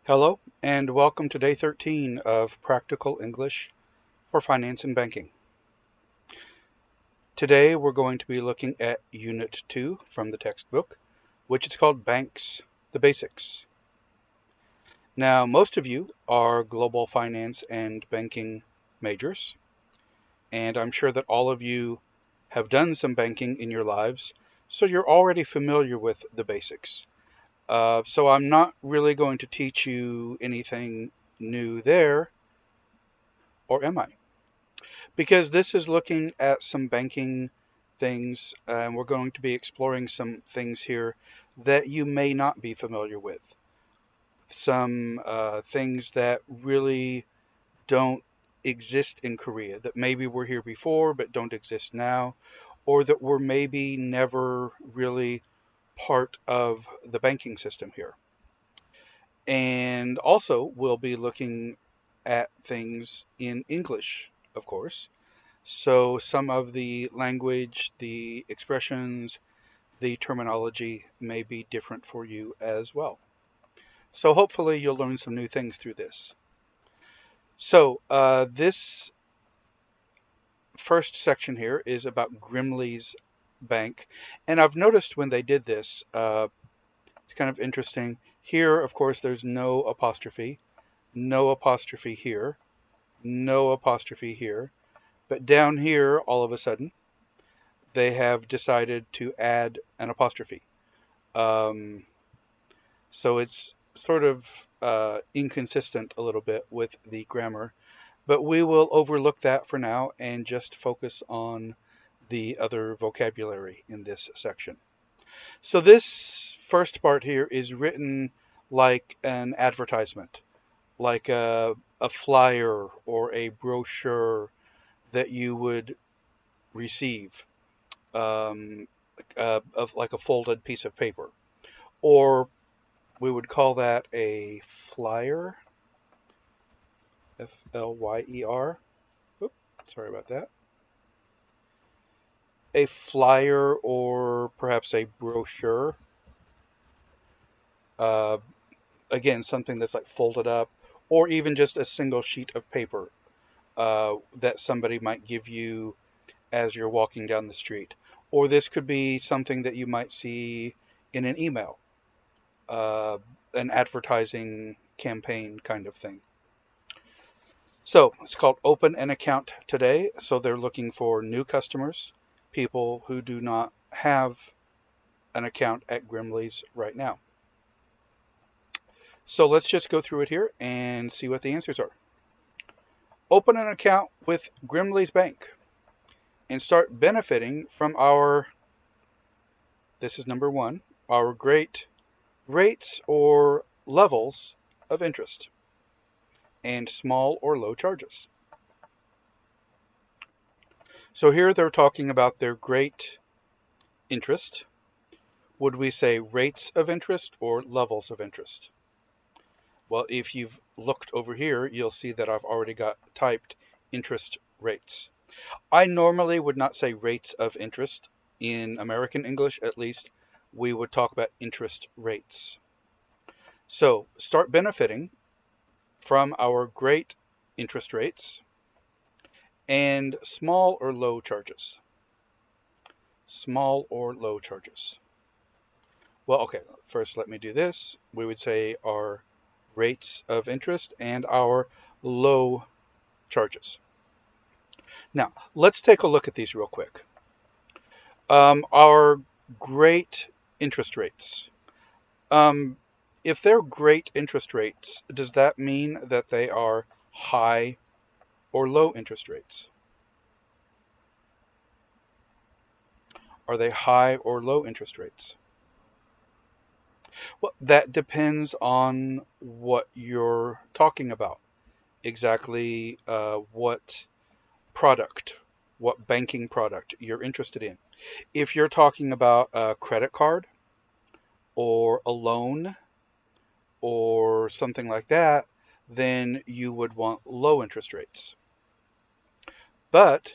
Hello, and welcome to day 13 of Practical English for Finance and Banking. Today we're going to be looking at Unit 2 from the textbook, which is called Banks, the Basics. Now, most of you are global finance and banking majors, and I'm sure that all of you have done some banking in your lives, so you're already familiar with the basics. So I'm not really going to teach you anything new there, or am I? Because this is looking at some banking things, and we're going to be exploring some things here that you may not be familiar with. Some things that really don't exist in Korea, that maybe were here before but don't exist now, or that were maybe never really part of the banking system here. And also, we'll be looking at things in English, of course. So some of the language, the expressions, the terminology may be different for you as well. So hopefully you'll learn some new things through this. So this first section here is about Grimley's Bank. And I've noticed when they did this, it's kind of interesting. Here, of course, there's no apostrophe here, no apostrophe here. But down here, all of a sudden, they have decided to add an apostrophe. Um, so it's sort of inconsistent a little bit with the grammar, but we will overlook that for now and just focus on the other vocabulary in this section. So this first part here is written like an advertisement, like a flyer or a brochure that you would receive, of like a folded piece of paper, or we would call that a flyer, Flyer. Oops, sorry about that. A flyer or perhaps a brochure. Uh, Again, something that's like folded up, or even just a single sheet of paper that somebody might give you as you're walking down the street. Or this could be something that you might see in an email, uh, an advertising campaign kind of thing. So it's called Open an Account Today. So they're looking for new customers, people who do not have an account at Grimley's right now. So let's just go through it here and see what the answers are. Open an account with Grimley's Bank and start benefiting from this is number one, our great rates or levels of interest and small or low charges. So here they're talking about their great interest. Would we say rates of interest or levels of interest? Well, if you've looked over here, you'll see that I've already got typed interest rates. I normally would not say rates of interest. In American English, at least, we would talk about interest rates. So start benefiting from our great interest rates and small or low charges. Small or low charges. Well, okay, first let me do this. We would say our rates of interest and our low charges. Now, let's take a look at these real quick. Our great interest rates. Um, if they're great interest rates, does that mean that they are high or low interest rates? Are they high or low interest rates? Well, that depends on what you're talking about. Exactly what product, what banking product you're interested in. If you're talking about a credit card or a loan or something like that, then you would want low interest rates. But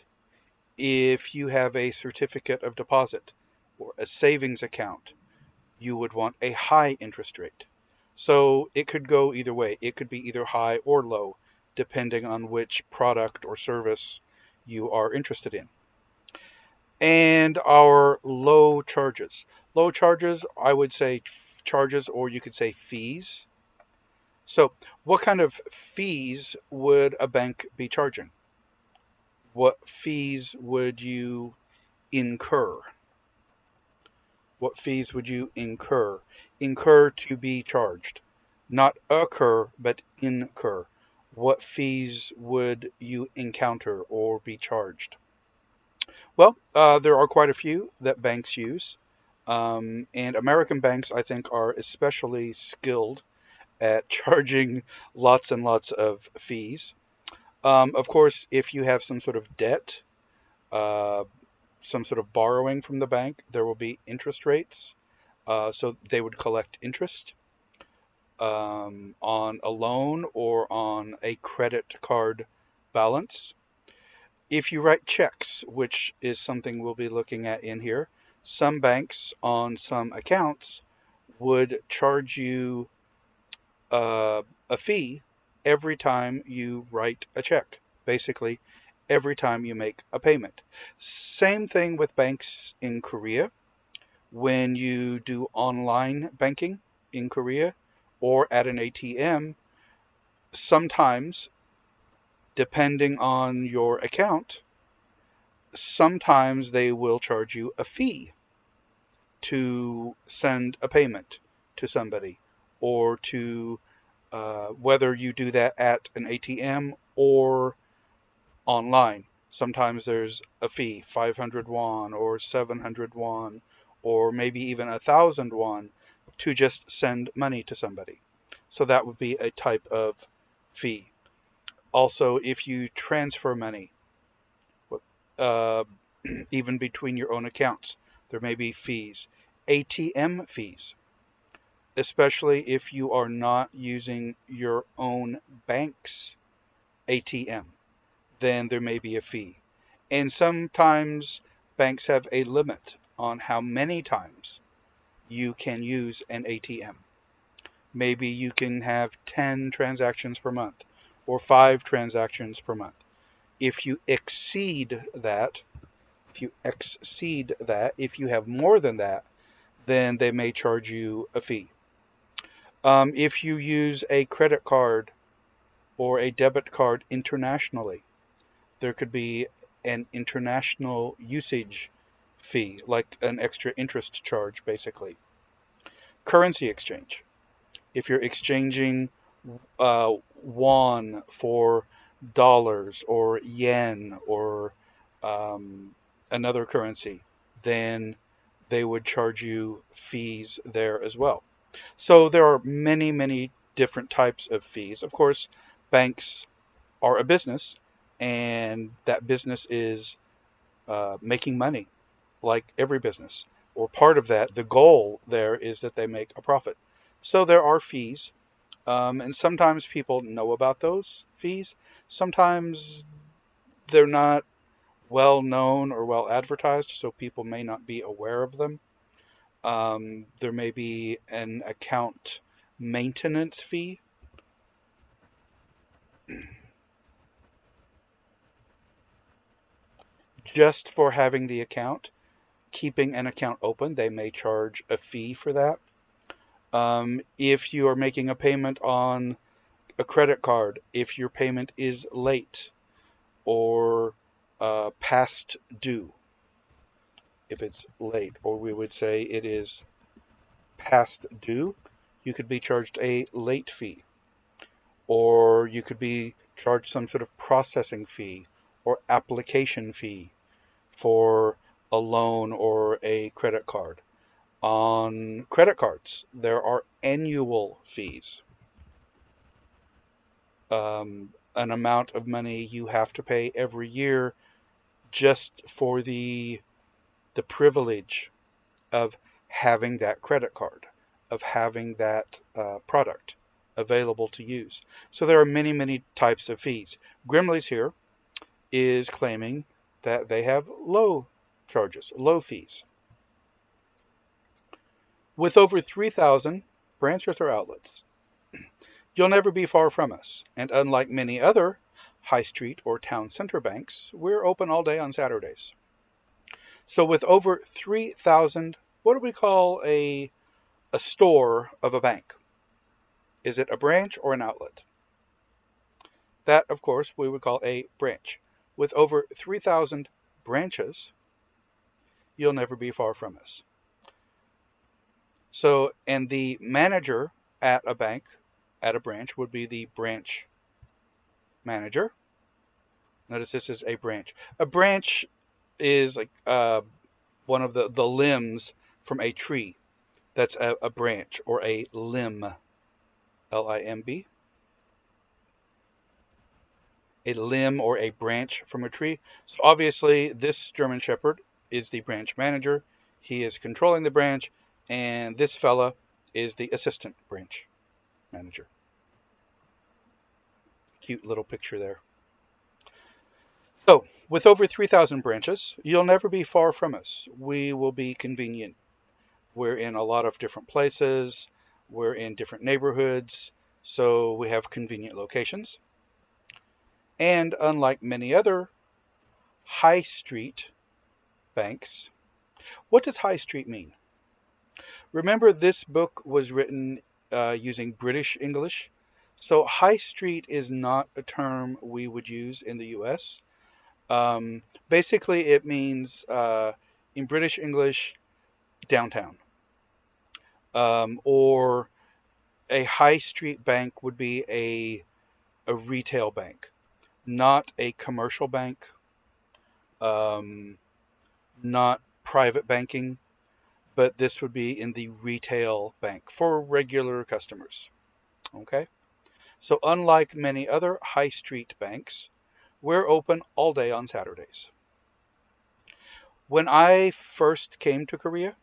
if you have a certificate of deposit or a savings account, you would want a high interest rate. So it could go either way. It could be either high or low, depending on which product or service you are interested in. And our low charges. Low charges, I would say charges, or you could say fees. So, what kind of fees would a bank be charging? What fees would you incur? What fees would you incur? Incur to be charged. Not occur, but incur. What fees would you encounter or be charged? Well, there are quite a few that banks use. And American banks, I think, are especially skilled at charging lots and lots of fees. Of course, if you have some sort of debt, uh, some sort of borrowing from the bank, there will be interest rates. So they would collect interest on a loan or on a credit card balance. If you write checks, which is something we'll be looking at in here, some banks on some accounts would charge you uh, a fee every time you write a check. Basically, every time you make a payment. Same thing with banks in Korea. When you do online banking in Korea or at an ATM, sometimes, depending on your account, sometimes they will charge you a fee to send a payment to somebody or to whether you do that at an ATM or online. Sometimes there's a fee, 500 won or 700 won, or maybe even 1,000 won to just send money to somebody. So that would be a type of fee. Also, if you transfer money, uh, even between your own accounts, there may be fees. ATM fees, especially if you are not using your own bank's ATM, then there may be a fee. And sometimes banks have a limit on how many times you can use an ATM. Maybe you can have 10 transactions per month or 5 transactions per month. If you exceed that, if you have more than that, then they may charge you a fee. If you use a credit card or a debit card internationally, there could be an international usage fee, like an extra interest charge, basically. Currency exchange. If you're exchanging won for dollars or yen or um, another currency, then they would charge you fees there as well. So there are many, many different types of fees. Of course, banks are a business, and that business is making money, like every business. Or part of that, the goal there is that they make a profit. So there are fees, and sometimes people know about those fees. Sometimes they're not well known or well advertised, so people may not be aware of them. There may be an account maintenance fee just for having the account. Keeping an account open, they may charge a fee for that. If you are making a payment on a credit card, if your payment is late or past due, if it's late, or we would say it is past due, you could be charged a late fee, or you could be charged some sort of processing fee or application fee for a loan or a credit card. On credit cards, there are annual fees, an amount of money you have to pay every year just for the privilege of having that credit card, of having that product available to use. So there are many, many types of fees. Grimley's here is claiming that they have low charges, low fees. With over 3,000 branches or outlets. You'll never be far from us, and unlike many other high street or town center banks, we're open all day on Saturdays. So with over 3,000, what do we call a store of a bank? Is it a branch or an outlet? That, of course, we would call a branch. With over 3,000 branches, you'll never be far from us. So, and the manager at a bank, at a branch, would be the branch manager. Notice this is a branch. A branch is like one of the limbs from a tree. That's a branch or a limb, Limb. A limb or a branch from a tree. So obviously, this German Shepherd is the branch manager. He is controlling the branch, and this fella is the assistant branch manager. Cute little picture there. So, with over 3,000 branches, you'll never be far from us. We will be convenient. We're in a lot of different places. We're in different neighborhoods. So we have convenient locations. And unlike many other high street banks, what does high street mean? Remember, this book was written using British English. So high street is not a term we would use in the US. Basically, it means in British English, downtown. Or a high street bank would be a retail bank, not a commercial bank, um, not private banking, but this would be in the retail bank for regular customers. Okay? So, unlike many other high street banks, we're open all day on Saturdays. When I first came to Korea,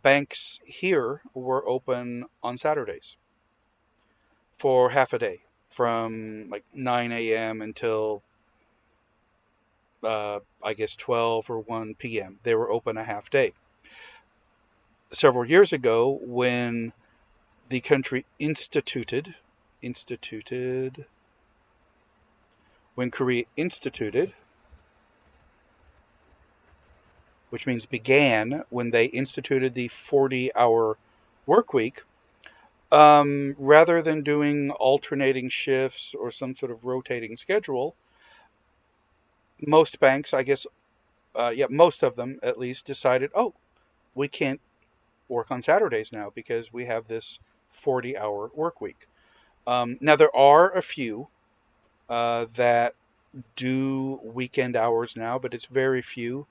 banks here were open on Saturdays for half a day from like 9 a.m. until I guess 12 or 1 p.m. They were open a half day. Several years ago, when the country instituted, when Korea instituted, which means began, when they instituted the 40-hour work week, rather than doing alternating shifts or some sort of rotating schedule, most banks, I guess, yeah, most of them at least decided, oh, we can't work on Saturdays now because we have this 40-hour work week. Now, there are a few that do weekend hours now, but it's very few.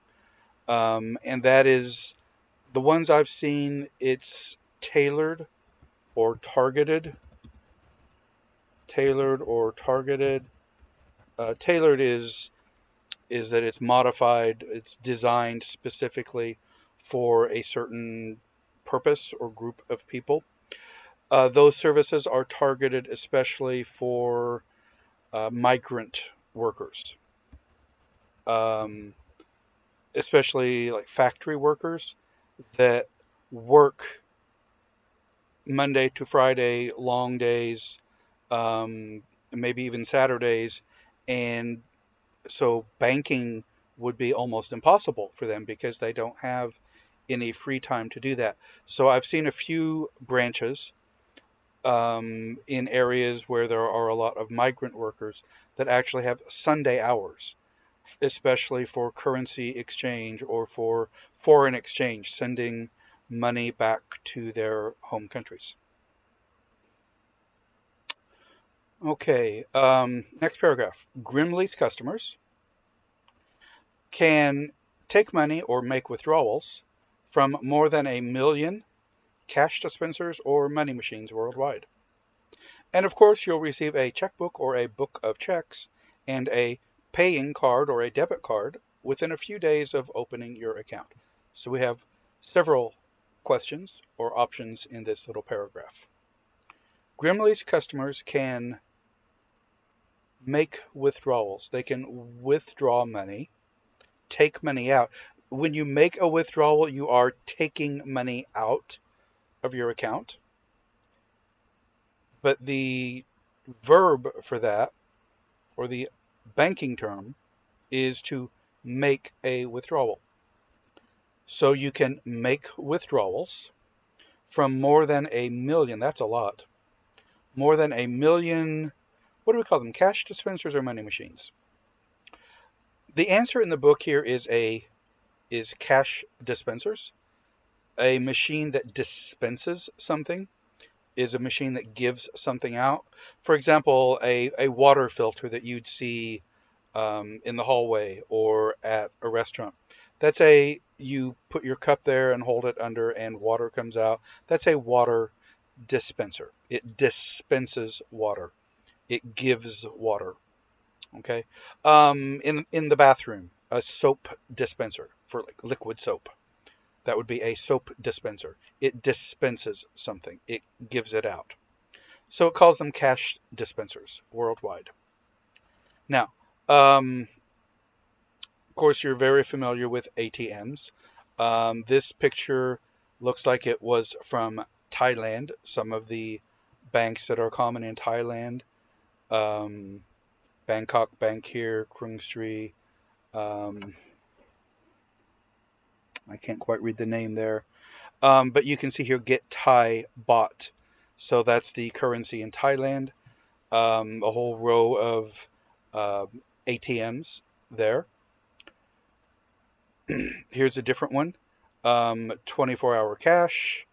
And that is the ones I've seen, it's tailored or targeted. Tailored or targeted. Tailored is that it's modified, it's designed specifically for a certain purpose or group of people. Those services are targeted especially for migrant workers, um, especially like factory workers that work Monday to Friday, long days, maybe even Saturdays, and so banking would be almost impossible for them because they don't have any free time to do that. So I've seen a few branches in areas where there are a lot of migrant workers that actually have Sunday hours, especially for currency exchange or for foreign exchange, sending money back to their home countries. Okay, next paragraph. Grimley's customers can take money or make withdrawals from more than 1 million cash dispensers or money machines worldwide. And of course, you'll receive a checkbook or a book of checks and a paying card or a debit card within a few days of opening your account. So we have several questions or options in this little paragraph. Grimley's customers can make withdrawals. They can withdraw money, take money out. When you make a withdrawal, you are taking money out of your account. But the verb for that, or the banking term, is to make a withdrawal. So you can make withdrawals from more than a million. That's a lot. More than a million. What do we call them? Cash dispensers or money machines? The answer in the book here is cash dispensers. A machine that dispenses something is a machine that gives something out. For example, a water filter that you'd see in the hallway or at a restaurant. That's you put your cup there and hold it under and water comes out. That's a water dispenser. It dispenses water. It gives water. Okay. In the bathroom, a soap dispenser for like liquid soap. That would be a soap dispenser. It dispenses something. It gives it out. So it calls them cash dispensers worldwide. Now, of course, you're very familiar with ATMs. This picture looks like it was from Thailand. Some of the banks that are common in Thailand, um, Bangkok Bank here, Krung Sri. Um, I can't quite read the name there. But you can see here, get Thai baht. So that's the currency in Thailand. A whole row of ATMs there. Here's a different one, 24-hour cash.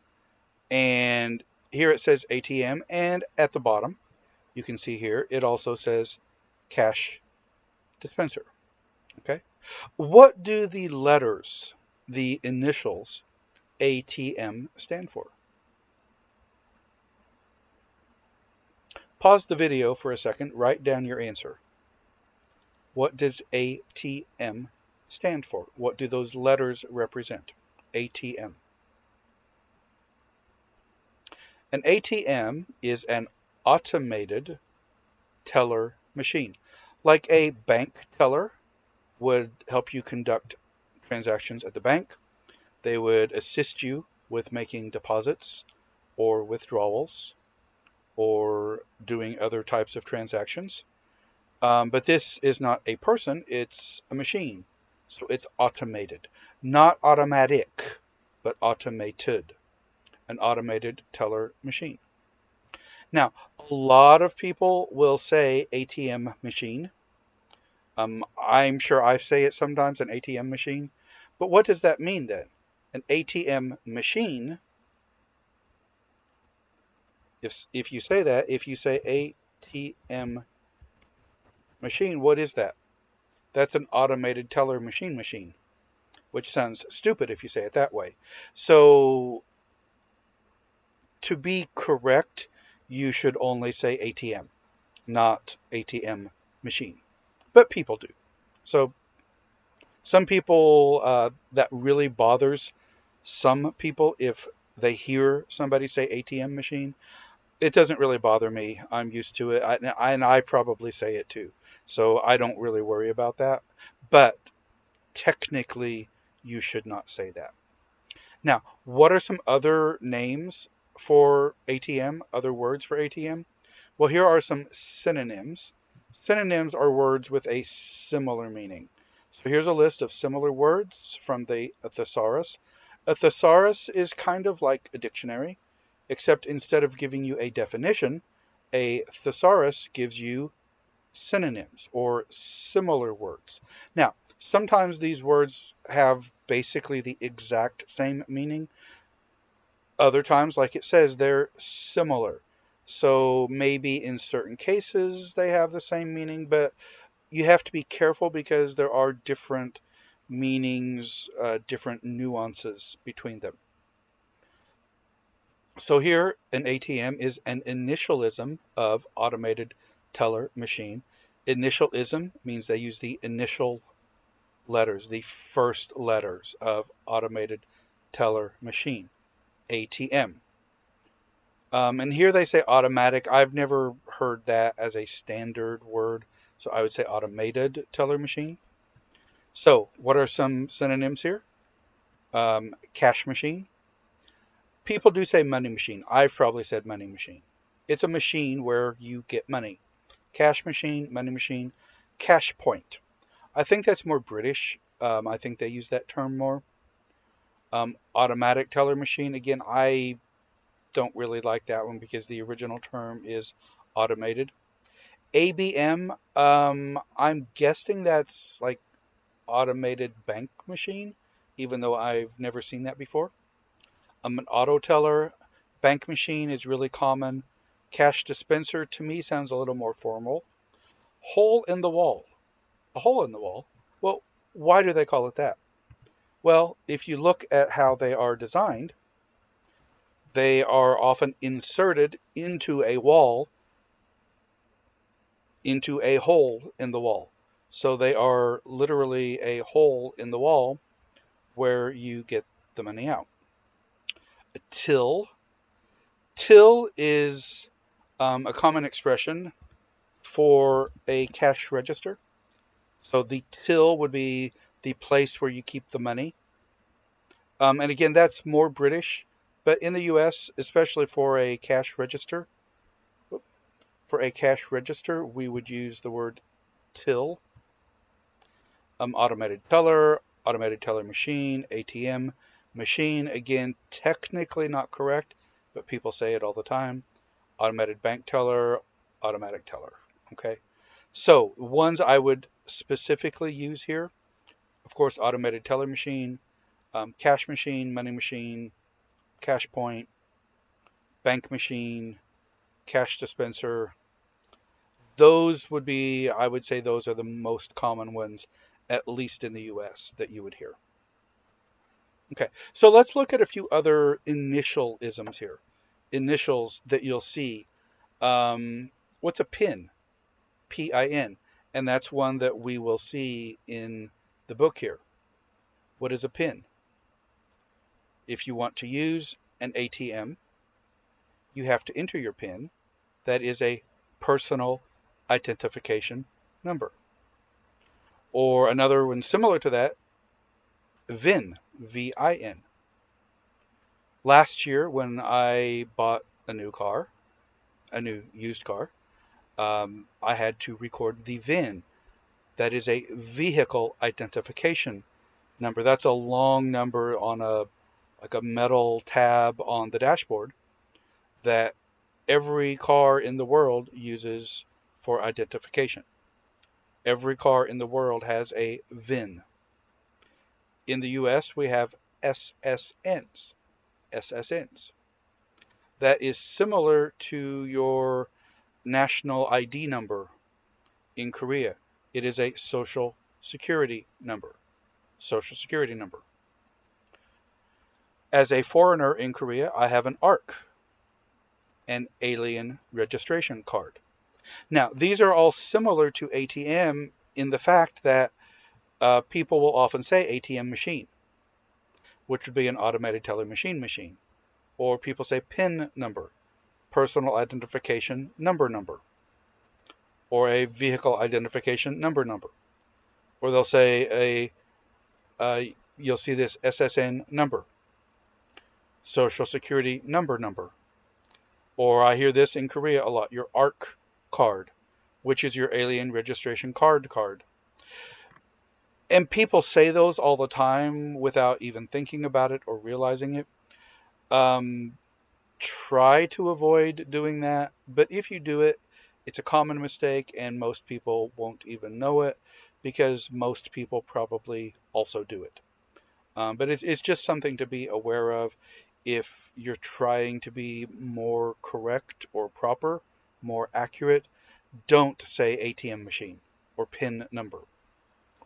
And here it says ATM. And at the bottom, you can see here, it also says cash dispenser. Okay. What do the letters, the initials ATM stand for? Pause the video for a second, write down your answer. What does ATM stand for? What do those letters represent? ATM. An ATM is an automated teller machine. Like a bank teller would help you conduct transactions at the bank. They would assist you with making deposits or withdrawals or doing other types of transactions. But this is not a person, it's a machine. So it's automated. Not automatic, but automated. An automated teller machine. Now, a lot of people will say ATM machine. I'm sure I say it sometimes, an ATM machine. But what does that mean then? An ATM machine, if you say that, if you say ATM machine, what is that? That's an automated teller machine, which sounds stupid if you say it that way. So to be correct, you should only say ATM, not ATM machine. But people do. So some people, that really bothers some people if they hear somebody say ATM machine. It doesn't really bother me. I'm used to it. And I probably say it too. So I don't really worry about that. But technically, you should not say that. Now, what are some other names for ATM, other words for ATM? Well, here are some synonyms. Synonyms are words with a similar meaning. So here's a list of similar words from the thesaurus. A thesaurus is kind of like a dictionary, except instead of giving you a definition, a thesaurus gives you synonyms or similar words. Now, sometimes these words have basically the exact same meaning. Other times, like it says, they're similar. So maybe in certain cases they have the same meaning, but you have to be careful because there are different meanings, different nuances between them. So here, an ATM is an initialism of automated teller machine. Initialism means they use the initial letters, the first letters of automated teller machine, ATM. And here they say automatic. I've never heard that as a standard word, so I would say automated teller machine. So what are some synonyms here? Cash machine. People do say money machine. I've probably said money machine. It's a machine where you get money. Cash machine, money machine, cash point. I think that's more British. I think they use that term more. Automatic teller machine. Again, I don't really like that one because the original term is automated. ABM. I'm guessing that's like automated bank machine, even though I've never seen that before. An auto teller. Bank machine is really common. Cash dispenser to me sounds a little more formal. Hole in the wall. A hole in the wall. Well, why do they call it that? Well, if you look at how they are designed, they are often inserted into a wall, into a hole in the wall. So they are literally a hole in the wall where you get the money out. A till. Till is a common expression for a cash register. So the till would be the place where you keep the money. And again, that's more British, but in the US, especially for a cash register, we would use the word till. Automated teller machine, ATM machine. Again, technically not correct, but people say it all the time. Automated bank teller, automatic teller. Okay. So ones I would specifically use here, of course, automated teller machine, cash machine, money machine, cash point, bank machine, cash dispenser. Those would be, I would say, those are the most common ones, at least in the US, that you would hear. Okay, so let's look at a few other initial isms here. Initials that you'll see. What's a PIN? PIN. And that's one that we will see in the book here. What is a PIN? If you want to use an ATM, you have to enter your PIN. That is a personal identification number. Or another one similar to that, VIN, VIN. Last year, when I bought a new car, a new used car, I had to record the VIN. That is a vehicle identification number. That's a long number on a metal tab on the dashboard that every car in the world uses for identification. Every car in the world has a VIN. In the US, we have SSNs. SSNs. That is similar to your national ID number in Korea. It is a social security number. Social security number. As a foreigner in Korea, I have an ARC, an alien registration card. Now, these are all similar to ATM in the fact that people will often say ATM machine, which would be an automated teller machine. Or people say PIN number, personal identification number. Or a vehicle identification number. Or they'll say you'll see this SSN number, social security number. Or I hear this in Korea a lot, your ARC card, which is your alien registration card. And people say those all the time without even thinking about it or realizing it. Try to avoid doing that, but if you do it, it's a common mistake and most people won't even know it because most people probably also do it. But it's just something to be aware of if you're trying to be more correct or proper, more accurate. Don't say ATM machine or PIN number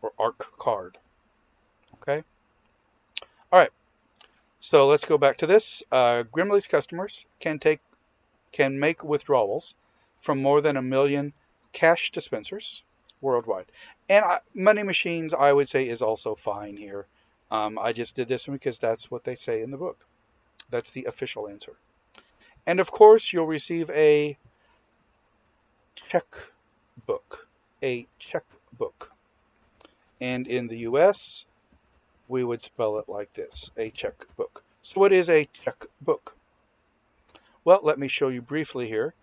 or ARC card. Okay? All right. So let's go back to this. Grimley's customers can make withdrawals from more than 1 million cash dispensers worldwide. And money machines, I would say, is also fine here. I just did this one because that's what they say in the book. That's the official answer. And of course, you'll receive a checkbook. A checkbook. And in the US, we would spell it like this, a checkbook. So what is a checkbook? Well, let me show you briefly here.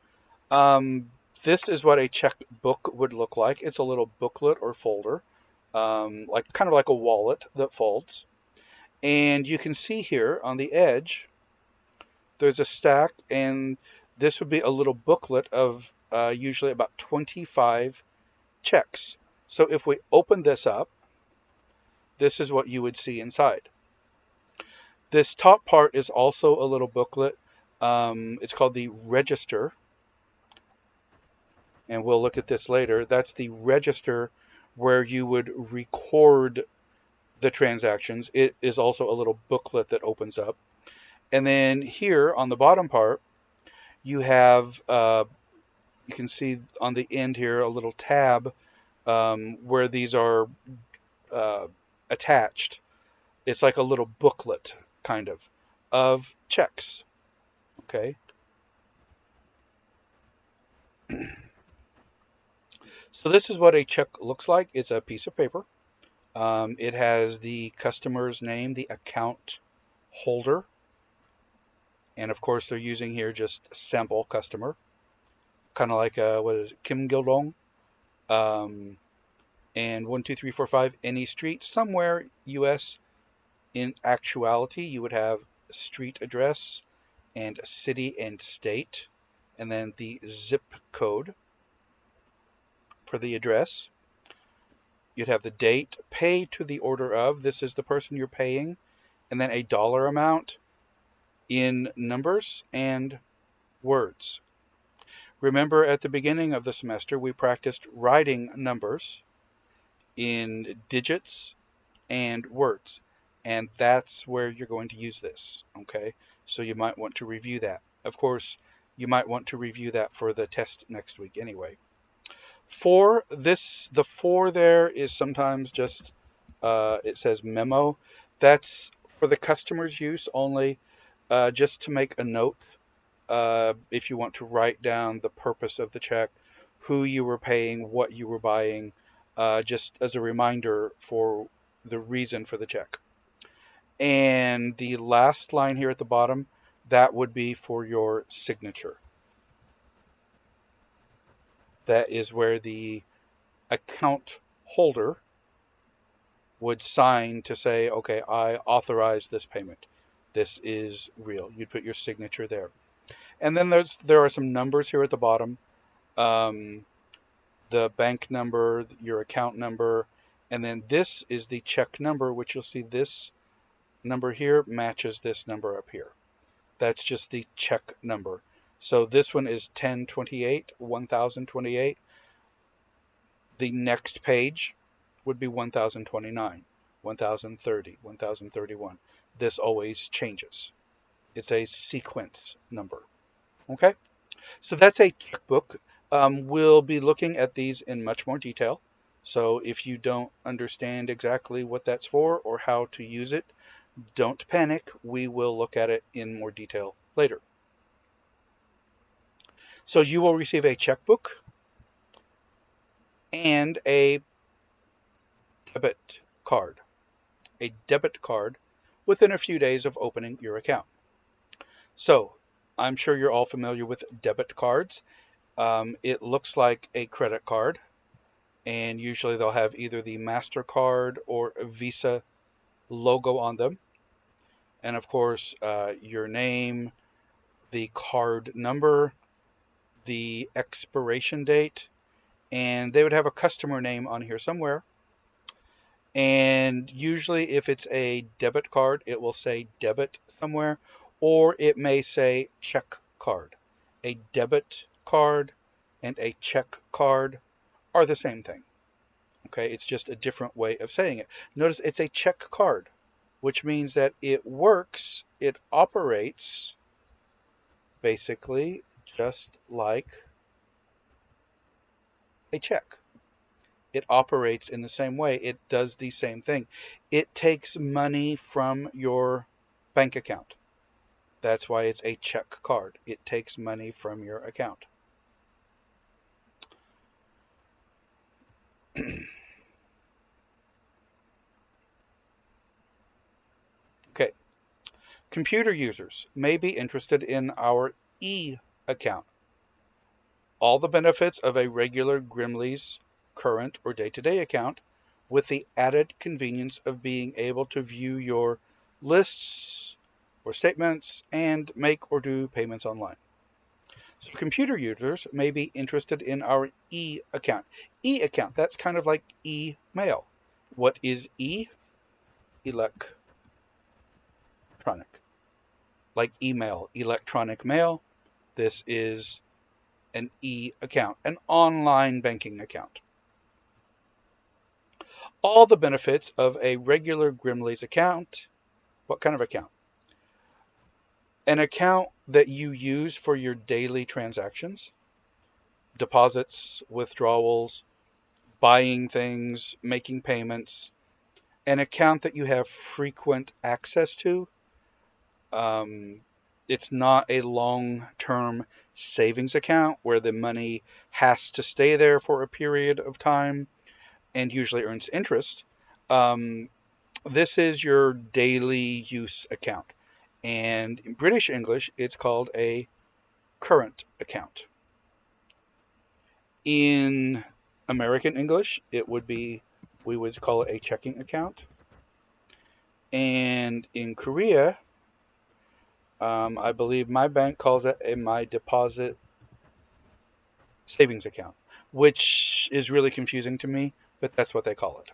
Um, this is what a checkbook would look like. It's a little booklet or folder, like kind of like a wallet that folds. And you can see here on the edge, there's a stack, and this would be a little booklet of usually about 25 checks. So if we open this up, this is what you would see inside. This top part is also a little booklet. It's called the register, and we'll look at this later. That's the register where you would record the transactions. It is also a little booklet that opens up. And then here on the bottom part, you have, you can see on the end here a little tab where these are uh, attached. It's like a little booklet, kind of checks. Okay. So this is what a check looks like. It's a piece of paper. It has the customer's name, the account holder, and of course they're using here just sample customer, kind of like what is it, Kim Gildong, um, and 12345 any street somewhere U.S. In actuality, you would have street address and city and state, and then the zip code for the address. You'd have the date, pay to the order of, this is the person you're paying, and then a dollar amount in numbers and words. Remember at the beginning of the semester, we practiced writing numbers in digits and words, and that's where you're going to use this, okay? So you might want to review that. Of course, you might want to review that for the test next week anyway. For this, the for there is sometimes just, it says memo. That's for the customer's use only, just to make a note if you want to write down the purpose of the check, who you were paying, what you were buying, just as a reminder for the reason for the check. And the last line here at the bottom, that would be for your signature. That is where the account holder would sign to say, okay, I authorize this payment. This is real. You'd put your signature there. And then there are some numbers here at the bottom. Um, the bank number, your account number, and then this is the check number, which you'll see this number here matches this number up here. That's just the check number. So this one is 1028, 1028. The next page would be 1029, 1030, 1031. This always changes. It's a sequence number. Okay? So that's a checkbook. We'll be looking at these in much more detail. So if you don't understand exactly what that's for or how to use it, don't panic. We will look at it in more detail later. So you will receive a checkbook and a debit card. A debit card within a few days of opening your account. So I'm sure you're all familiar with debit cards. It looks like a credit card, and usually they'll have either the MasterCard or a Visa logo on them. And of course, your name, the card number, the expiration date, and they would have a customer name on here somewhere. And usually, if it's a debit card, it will say debit somewhere, or it may say check card. A debit card and a check card are the same thing. Okay, it's just a different way of saying it. Notice it's a check card, which means that it works, it operates basically just like a check. It operates in the same way. It does the same thing. It takes money from your bank account. That's why it's a check card. It takes money from your account. Okay. Computer users may be interested in our e account. All the benefits of a regular Grimley's current or day-to-day account with the added convenience of being able to view your lists or statements and make or do payments online. So computer users may be interested in our e-account. E-account, that's kind of like email. What is e? Electronic. Like email, electronic mail. This is an e-account, an online banking account. All the benefits of a regular Grimley's account. What kind of account? An account that you use for your daily transactions, deposits, withdrawals, buying things, making payments, an account that you have frequent access to. Um, it's not a long-term savings account where the money has to stay there for a period of time and usually earns interest. Um, this is your daily use account. And in British English, it's called a current account. In American English, we would call it a checking account. And in Korea, I believe my bank calls it a my deposit savings account, which is really confusing to me, but that's what they call it.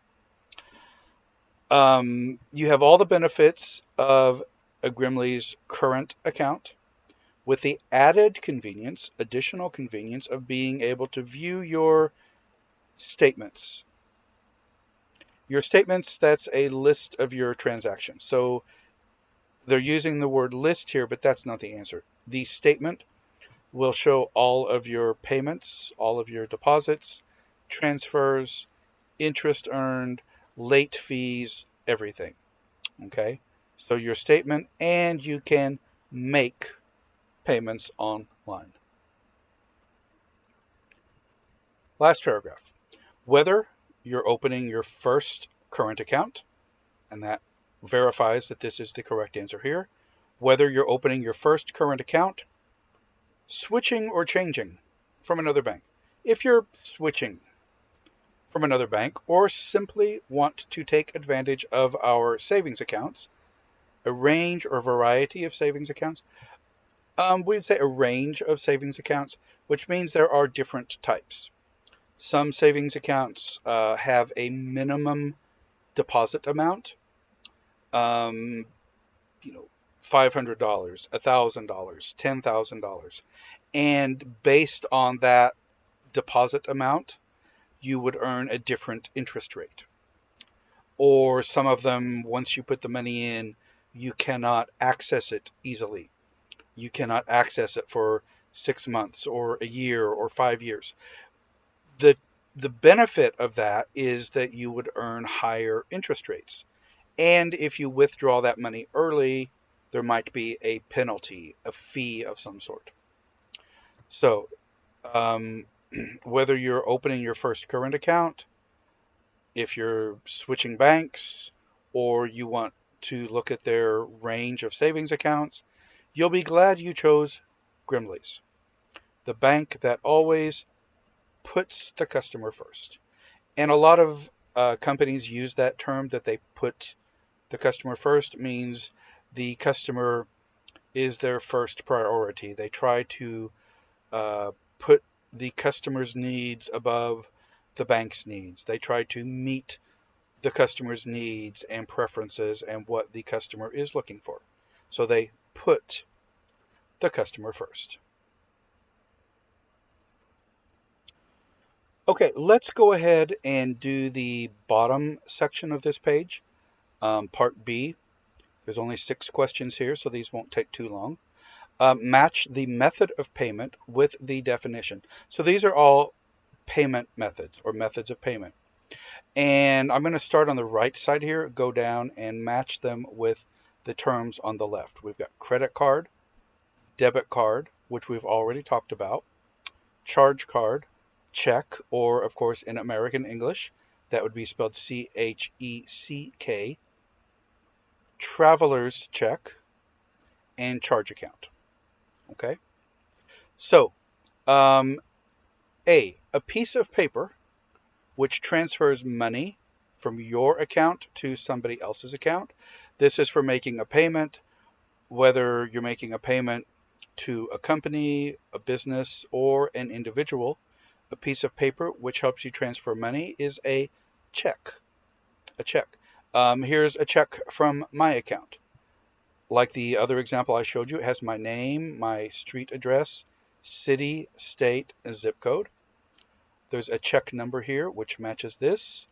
You have all the benefits of a Grimley's current account with the added convenience, additional convenience of being able to view your statements. Your statements, that's a list of your transactions. So they're using the word list here, but that's not the answer. The statement will show all of your payments, all of your deposits, transfers, interest earned, late fees, everything. Okay? So your statement, and you can make payments online. Last paragraph. Whether you're opening your first current account, and that verifies that this is the correct answer here, whether you're opening your first current account, switching or changing from another bank. If you're switching from another bank or simply want to take advantage of our savings accounts, a range or variety of savings accounts, we'd say a range of savings accounts, which means there are different types. Some savings accounts have a minimum deposit amount, um, $500, $1,000, $10,000. And based on that deposit amount, you would earn a different interest rate. Or some of them, once you put the money in, you cannot access it easily. You cannot access it for 6 months or a year or 5 years. The the benefit of that is that you would earn higher interest rates. And if you withdraw that money early, there might be a penalty, a fee of some sort. So, um, whether you're opening your first current account, if you're switching banks, or you want to look at their range of savings accounts, you'll be glad you chose Grimley's, the bank that always puts the customer first. And a lot of companies use that term, that they put the customer first, means the customer is their first priority. They try to put the customer's needs above the bank's needs. They try to meet the customer's needs and preferences and what the customer is looking for. So they put the customer first. Okay, let's go ahead and do the bottom section of this page, part B. There's only 6 questions here, so these won't take too long. Match the method of payment with the definition. So these are all payment methods or methods of payment. And I'm going to start on the right side here, go down and match them with the terms on the left. We've got credit card, debit card, which we've already talked about, charge card, check, or of course in American English, that would be spelled CHECK, traveler's check, and charge account. Okay, so A piece of paper which transfers money from your account to somebody else's account. This is for making a payment, whether you're making a payment to a company, a business, or an individual. A piece of paper which helps you transfer money is a check. A check. Here's a check from my account. Like the other example I showed you, it has my name, my street address, city, state, and zip code. There's a check number here which matches this.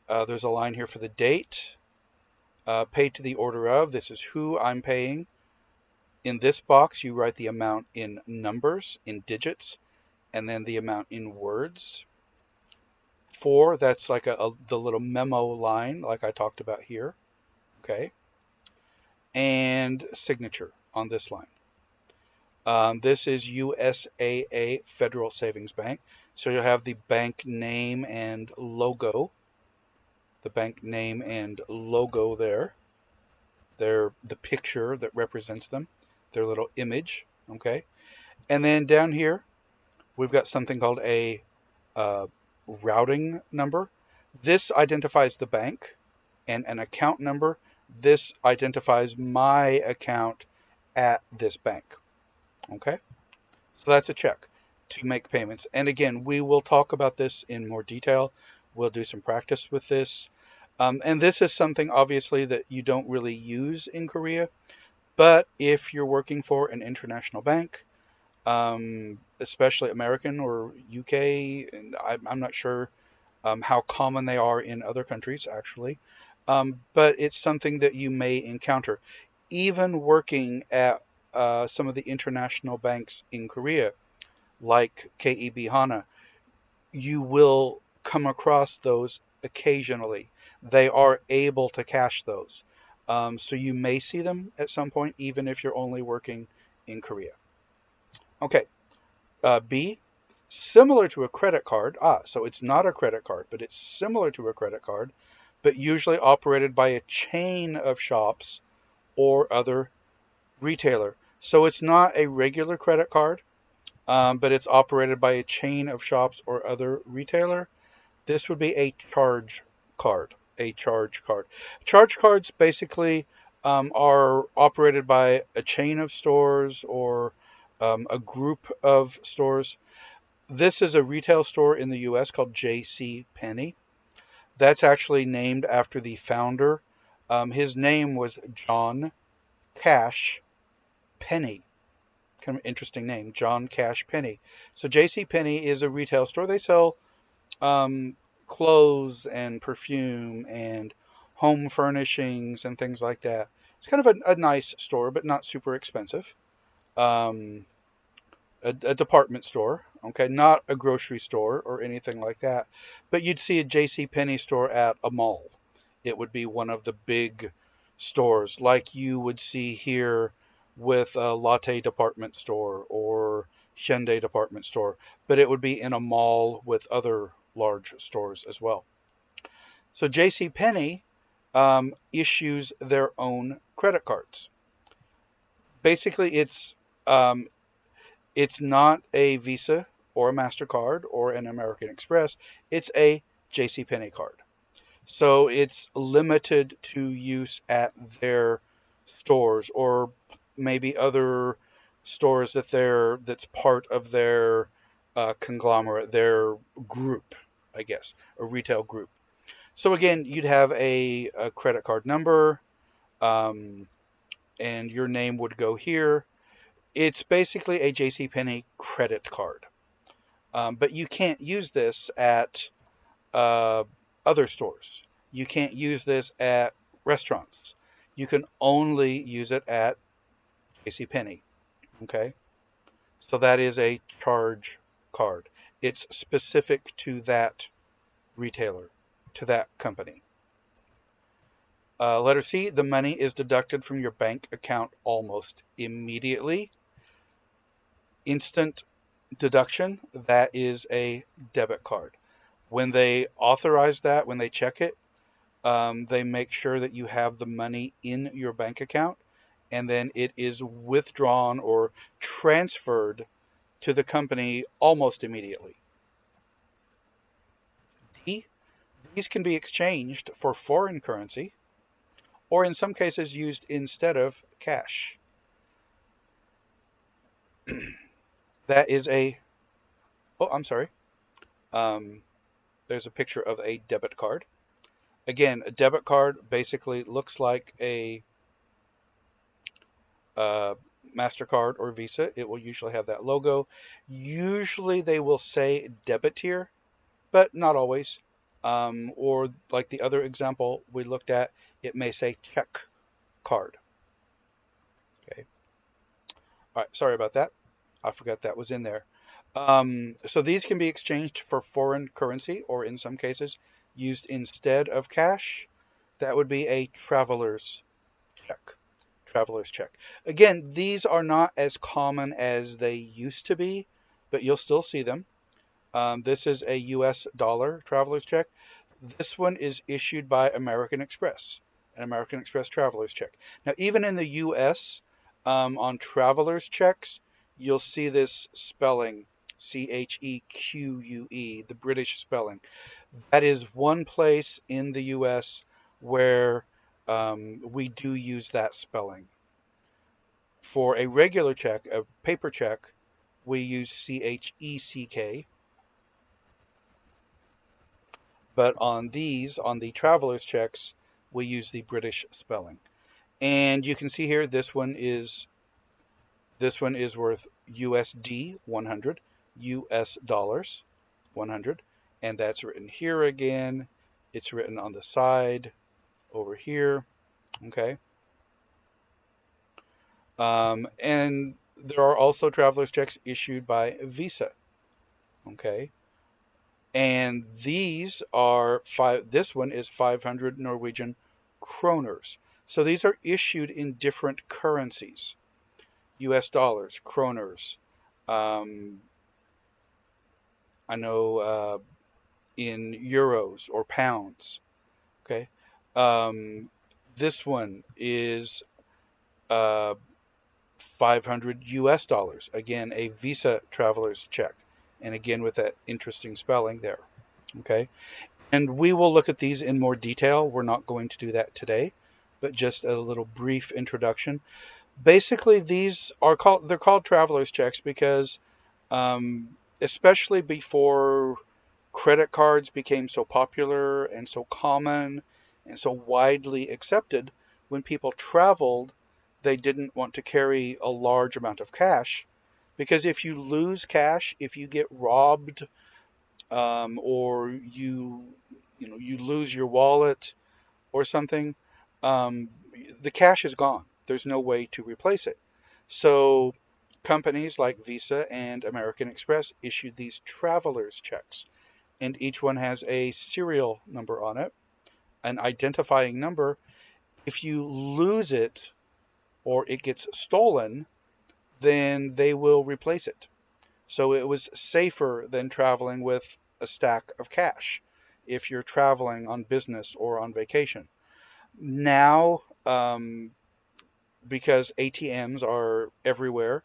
There's a line here for the date. Paid to the order of. This is who I'm paying. In this box, you write the amount in numbers, in digits, and then the amount in words. 4, that's like the little memo line like I talked about here. Okay. And signature on this line. This is USAA Federal Savings Bank. So you'll have the bank name and logo. The bank name and logo there. They're the picture that represents them, their little image. Okay. And then down here, we've got something called a routing number. This identifies the bank, and an account number. This identifies my account at this bank. Okay, so that's a check to make payments. And again, we will talk about this in more detail. We'll do some practice with this. And this is something obviously that you don't really use in Korea, but if you're working for an international bank, especially American or UK, and I'm not sure how common they are in other countries actually, but it's something that you may encounter. Even working at some of the international banks in Korea, like KEB Hana, you will come across those occasionally. They are able to cache those. So you may see them at some point, even if you're only working in Korea. Okay, B, similar to a credit card. So it's not a credit card, but it's similar to a credit card, but usually operated by a chain of shops or other retailer. So it's not a regular credit card, but it's operated by a chain of shops or other retailer. This would be a charge card. A charge card. Charge cards basically are operated by a chain of stores or a group of stores. This is a retail store in the US called J.C. Penney. That's actually named after the founder. His name was John Cash Penney. Kind of interesting name, John Cash Penney. So J.C. Penney is a retail store. They sell clothes and perfume and home furnishings and things like that. It's kind of a nice store, but not super expensive. Um, a department store, okay, not a grocery store or anything like that. But you'd see a J.C. Penney store at a mall. It would be one of the big stores, like you would see here with a Lotte department store or Hyundai department store, but it would be in a mall with other large stores as well. So J.C. Penney issues their own credit cards. Basically, um, it's not a Visa or a MasterCard or an American Express. It's a JCPenney card. So it's limited to use at their stores or maybe other stores that's part of their conglomerate, their group, I guess, a retail group. So again, you'd have a credit card number, um, and your name would go here. It's basically a JCPenney credit card. But you can't use this at uh, other stores. You can't use this at restaurants. You can only use it at JCPenney. Okay? So that is a charge card. It's specific to that retailer, to that company. Letter C, the money is deducted from your bank account almost immediately. Instant deduction, that is a debit card. When they authorize that, when they check it, they make sure that you have the money in your bank account, and then it is withdrawn or transferred to the company almost immediately. D, these can be exchanged for foreign currency or in some cases used instead of cash. That is a, oh, I'm sorry. Um, there's a picture of a debit card. Again, a debit card basically looks like a uh, MasterCard or Visa. It will usually have that logo. Usually they will say debit here, but not always. Or like the other example we looked at, it may say check card. Okay. All right. Sorry about that. I forgot that was in there. So these can be exchanged for foreign currency or in some cases used instead of cash. That would be a traveler's check. Traveler's check. Again, these are not as common as they used to be, but you'll still see them. This is a US dollar traveler's check. This one is issued by American Express, an American Express traveler's check. Now, even in the US, on traveler's checks, you'll see this spelling, Cheque, the British spelling. That is one place in the US where we do use that spelling. For a regular check, a paper check, we use Check, but on these, on the traveler's checks, we use the British spelling. And you can see here, this one is worth USD 100, US dollars 100, and that's written here again. It's written on the side over here. Okay. And there are also traveler's checks issued by Visa. Okay. And these are five, this one is 500 Norwegian kroners. So these are issued in different currencies. US dollars, kroners. Um, I know in euros or pounds. Okay. Um, this one is uh, 500 US dollars. Again, a Visa traveler's check. And again, with that interesting spelling there. Okay. And we will look at these in more detail. We're not going to do that today, but just a little brief introduction. Basically, they're called traveler's checks because um, especially before credit cards became so popular and so common and so widely accepted, when people traveled, they didn't want to carry a large amount of cash because if you lose cash, if you get robbed, or you lose your wallet or something, um, the cash is gone. There's no way to replace it. So companies like Visa and American Express issued these traveler's checks, and each one has a serial number on it, an identifying number. If you lose it or it gets stolen, then they will replace it. So it was safer than traveling with a stack of cash if you're traveling on business or on vacation. Now, because ATMs are everywhere,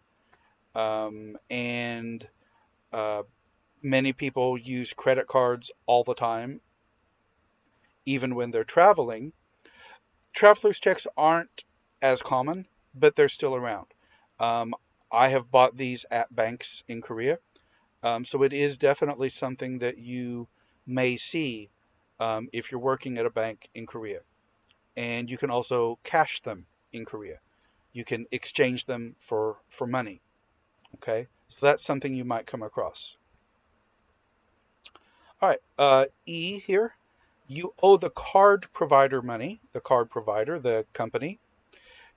and uh, many people use credit cards all the time, even when they're traveling, traveler's checks aren't as common, but they're still around. Um, I have bought these at banks in Korea. So it is definitely something that you may see if you're working at a bank in Korea. And you can also cash them in Korea. You can exchange them for money. Okay, so that's something you might come across. All right, E here. You owe the card provider money, the card provider, the company.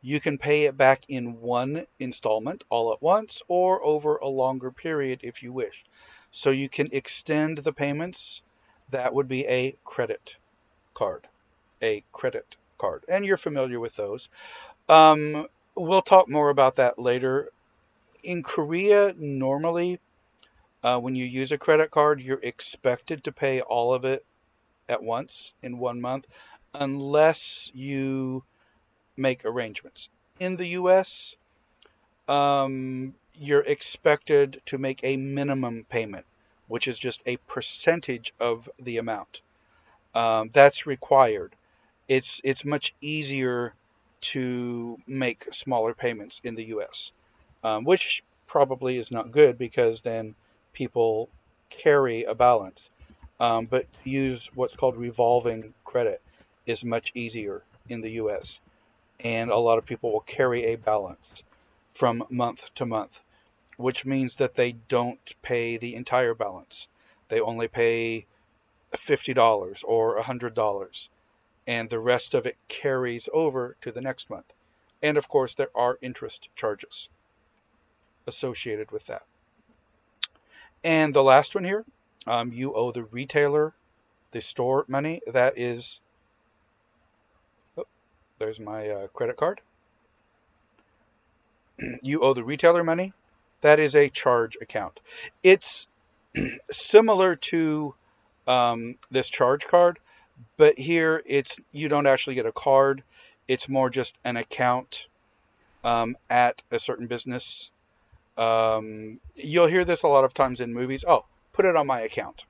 You can pay it back in one installment all at once or over a longer period if you wish. So you can extend the payments. That would be a credit card, a credit card. And you're familiar with those. We'll talk more about that later. In Korea, normally, when you use a credit card, you're expected to pay all of it at once in 1 month, unless you make arrangements. In the US, you're expected to make a minimum payment, which is just a percentage of the amount. That's required. It's much easier to make smaller payments in the U.S., which probably is not good because then people carry a balance. But use what's called revolving credit is much easier in the U.S., and a lot of people will carry a balance from month to month, which means that they don't pay the entire balance. They only pay $50 or $100, and the rest of it carries over to the next month. And of course, there are interest charges associated with that. And the last one here, you owe the retailer the store money. That is, oh, there's my credit card. You owe the retailer money. That is a charge account. It's similar to this charge card, but here it's you don't actually get a card. It's more just an account at a certain business. You'll hear this a lot of times in movies. Oh, put it on my account.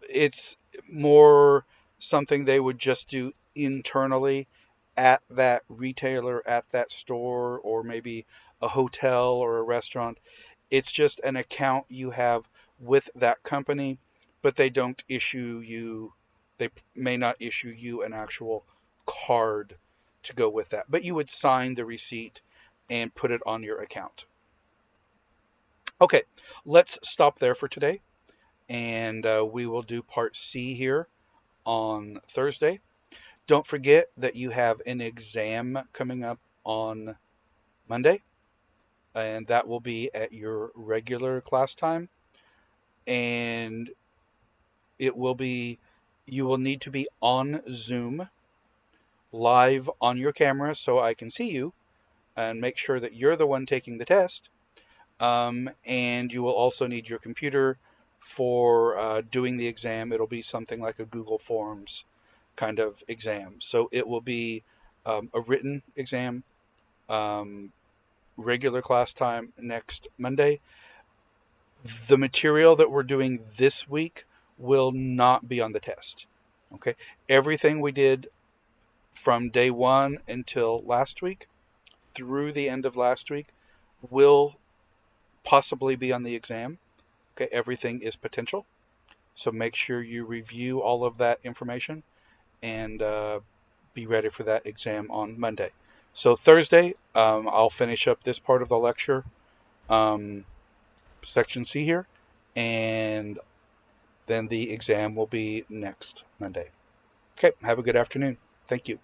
It's more something they would just do internally at that retailer, at that store, or maybe a hotel or a restaurant. It's just an account you have with that company, but they may not issue you an actual card to go with that. But you would sign the receipt and put it on your account. Okay, let's stop there for today, and we will do part C here on Thursday. Don't forget that you have an exam coming up on Monday, and that will be at your regular class time. And it will be, you will need to be on Zoom live on your camera so I can see you and make sure that you're the one taking the test. And you will also need your computer for doing the exam. It'll be something like a Google Forms kind of exam. So it will be a written exam, um, regular class time next Monday. The material that we're doing this week will not be on the test. Okay. Everything we did from day one until last week through the end of last week will possibly be on the exam. Okay. Everything is potential. So make sure you review all of that information and be ready for that exam on Monday. So Thursday, I'll finish up this part of the lecture, um, section C here, and then the exam will be next Monday. Okay, have a good afternoon. Thank you.